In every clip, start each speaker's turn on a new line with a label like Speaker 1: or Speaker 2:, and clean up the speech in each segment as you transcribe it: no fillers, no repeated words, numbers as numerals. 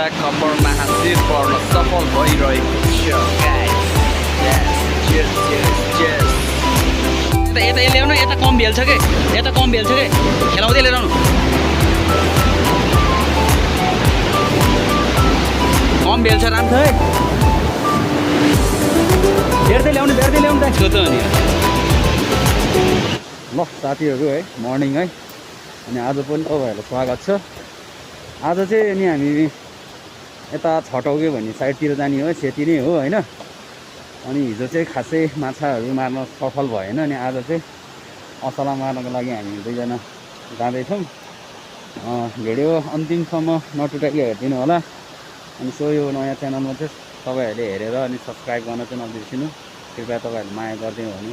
Speaker 1: एउटा कपर महाशिर पर्न सफल भइरहेको छ गाइस। यस यस यस यता ल्याउनु, यता कम भेल छ के, यता कम भेल छ के, खेलाउँदै लिएर आउनु। कम भेल छ राम है, भेट्दै ल्याउनु त सोच नि। ल साथीहरू है, मर्निङ है, अनि आज पनि तपाईँहरूलाई स्वागत छ। आज चाहिँ नि हामी यता छटौके भन्ने साइडतिर जाने हो, सेती नै हो होइन। अनि हिजो चाहिँ खासै माछाहरू मार्न सफल भएन, अनि आज चाहिँ असला मार्नको लागि हामी दुईजना जाँदैछौँ। भिडियो अन्तिमसम्म नटुटाइ हेरिदिनु होला। अनि सो यो नयाँ च्यानलमा चाहिँ तपाईँहरूले हेरेर अनि सब्सक्राइब गर्न चाहिँ नबिर्सिनु, कृपया तपाईँहरूले माया गरिदिनु भने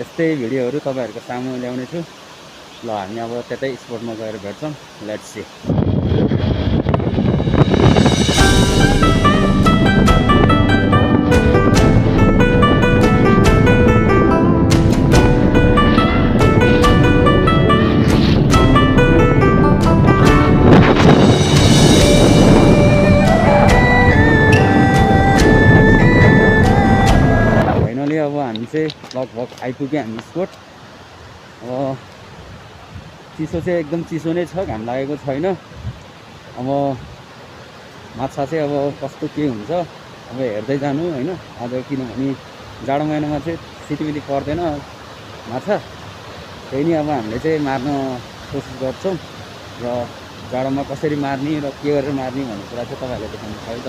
Speaker 1: यस्तै भिडियोहरू तपाईँहरूको सामु ल्याउने छु। ल हामी अब त्यतै स्पोर्टमा गएर भेट्छौँ। Let's see. फाइनली अब हामी चाहिँ लगभग आइपुग्यो हामी स्पोट। अब चिसो चाहिँ एकदम चिसो नै छ, घाम लागेको छैन। अब माछा चाहिँ अब कस्तो के हुन्छ अब हेर्दै जानु होइन। आज किनभने जाडो महिनामा चाहिँ सिटिमिटी पर्दैन माछा, त्यही नै अब हामीले चाहिँ मार्न कोसिस गर्छौँ। र जाडोमा कसरी मार्ने र के गरेर मार्ने भन्ने कुरा चाहिँ तपाईँहरूले देखाउनु छ त।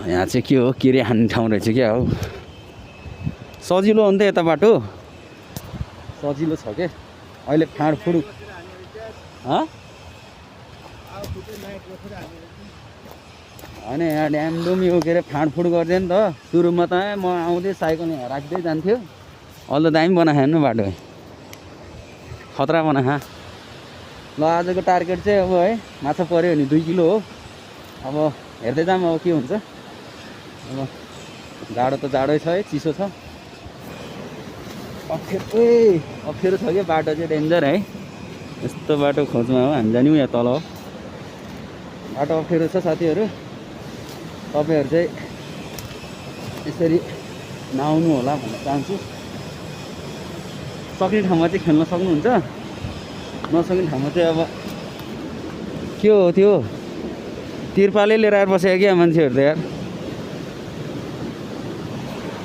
Speaker 1: यहाँ चाहिँ के हो, किरे हान्ने ठाउँ रहेछ क्या हो। सजिलो हो नि त यता बाटो, सजिलो छ के। अहिले फाँडफुड होइन, यहाँ ड्यामडुम यो के अरे फाँडफुड गर्थ्यो नि त सुरुमा त। म आउँदै साइकल यहाँ राख्दै जान्थ्यो। अहिले त दामी बनायो हेर्नु बाटो, खतरा बनायो। ल आजको टार्गेट चाहिँ अब है माछा पऱ्यो भने 2 किलो हो। अब हेर्दै जाऊँ अब के हुन्छ। अब जाडो त जाडै छ है, चिसो छ, अप्ठ्यारो छ क्या बाटो चाहिँ, डेन्जर है। यस्तो बाटो खोजमा हो हामी जाने, यहाँ तल हो बाटो, अप्ठ्यारो छ साथीहरू। तपाईँहरू चाहिँ यसरी नआउनु होला भन्न चाहन्छु। सक्ने ठाउँमा चाहिँ खेल्न सक्नुहुन्छ, नसक्ने ठाउँमा चाहिँ अब के हो त्यो तिरपालै लिएर आएर बसेको क्या मान्छेहरू त यार,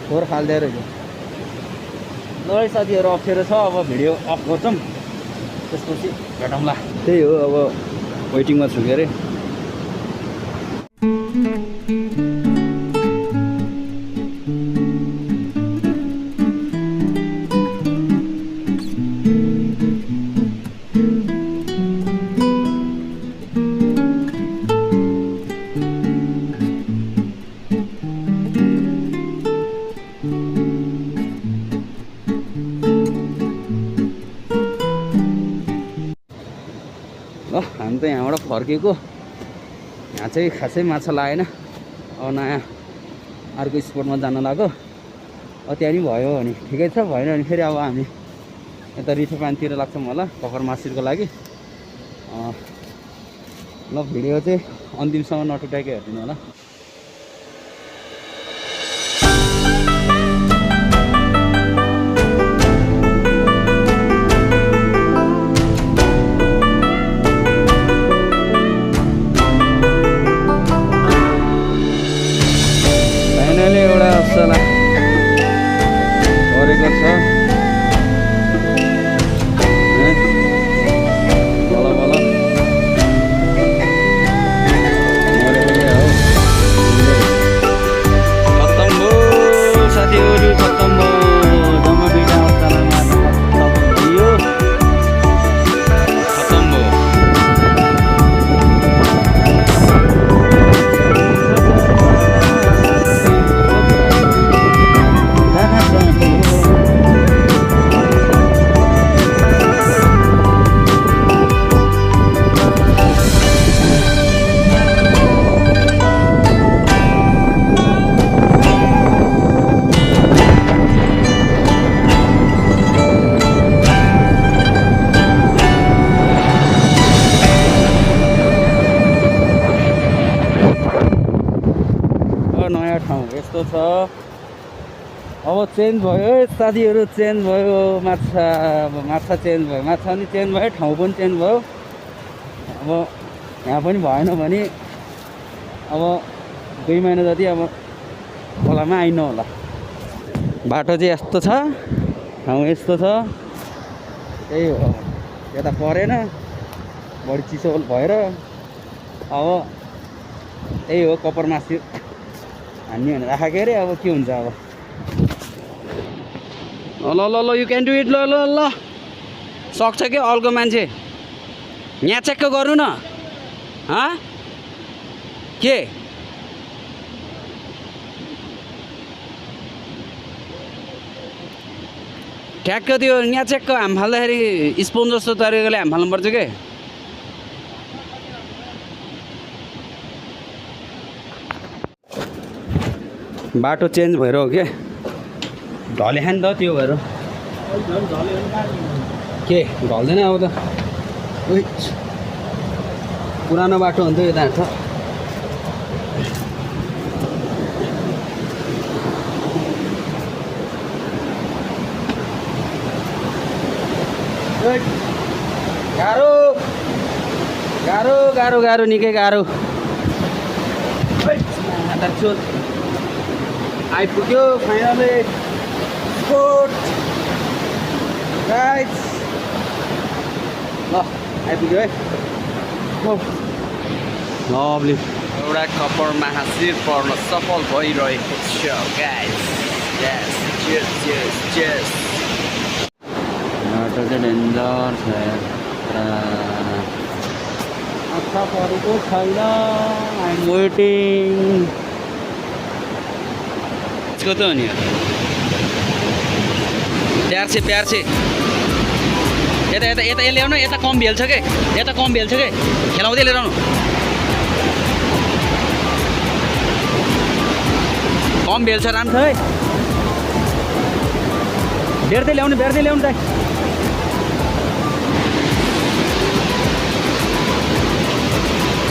Speaker 1: फोहोर फाल्दै रहेछ। ल साथीहरू अप्ठ्यारो छ, अब भिडियो अफ गर्छौँ, त्यसपछि भेटौँला। त्यही हो अब वेटिङमा छु के अरे। हामी त यहाँबाट फर्केको, यहाँ चाहिँ खासै माछा लागेन। अब नयाँ अर्को स्पोटमा जान लाग्यो। अब त्यहाँ नि भयो भने ठिकै छ, भएन भने फेरि अब हामी यता रिठो पानीतिर लाग्छौँ होला कपर माछीको लागि। ल भिडियो चाहिँ अन्तिमसम्म नटुटाइकै हेरिदिनु होला। असला परेको छ, बल बल मरेको हो। यस्तो छ। अब चेन्ज भयो है साथीहरू, चेन्ज भयो माछा। अब माछा चेन्ज भयो, माछा पनि चेन्ज भयो, ठाउँ पनि चेन्ज भयो। अब यहाँ पनि भएन भने अब 2 महिना जति अब खोलामा आइनु होला। बाटो चाहिँ यस्तो छ, ठाउँ यस्तो छ, त्यही हो। यता परेन, बढी चिसो भएर अब त्यही हो, कपर मासु हान्ने भनेर राखेको अरे। अब के हुन्छ अब। ल ल ल, यु क्यान डु इट। ल ल ल, सक्छ क्या अर्को मान्छे। यहाँ चेक गर्नु न। के ठ्याक्क त्यो यहाँ चेकको हाम फाल्दाखेरि स्पोन जस्तो तरिकाले हाम फाल्नुपर्छ के। बाटो चेन्ज भएर हो के, ढले खायो नि त त्यो भएर। के ढल्दैन अब त, उही पुरानो बाटो हुन्थ्यो यता छ। गाह्रो गाह्रो गाह्रो गाह्रो, निकै गाह्रो। आइपुग्यो फाइनली स्पोट गाइस। ल आइपुग्यो है। लभली, एउटा कपरमा हासिल पर्न सफल भइरहेको छ guys. Yes, cheers cheers cheers. बाटो चाहिँ डेन्जर छ यार, आँखा परेको छैन। I am waiting. को त हो नि प्यार से यता यता यता ल्याउनु, यता कम भेल्छ के, यता कम भेल्छ के, खेलाउँदै लिएर आउनु। कम भेल्छ राम्रो छ है। बेर्दै ल्याउनु त।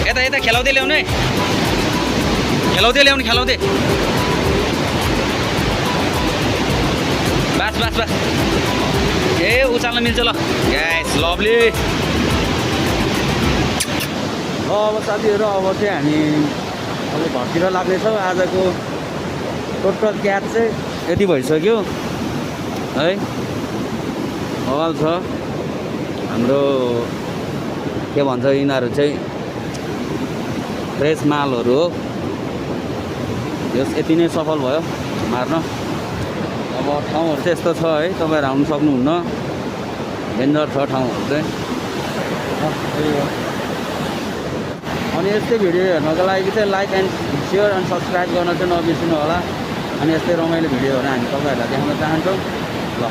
Speaker 1: यता यता खेलाउँदै ल्याउनु है, खेलाउँदै। बस ए उचाल्न मिल्छ ल गाइस। लभली। अब साथीहरू, अब चाहिँ हामी अब घरतिर लाग्नेछौँ। आजको टोटल क्याच चाहिँ यति भइसक्यो है। बवाल छ हाम्रो, के भन्छ यिनीहरू चाहिँ फ्रेस मालहरू हो। यति नै सफल भयो मार्न। अब ठाउँहरू चाहिँ यस्तो छ है, तपाईँहरू आउनु सक्नुहुन्न। डेन्जर छ ठाउँहरू चाहिँ। अनि यस्तै भिडियो हेर्नको लागि चाहिँ like and share and subscribe गर्न चाहिँ नबिर्सिनु होला। अनि यस्तै रमाइलो भिडियोहरू हामी तपाईँहरूलाई देखाउन चाहन्छौँ। ल।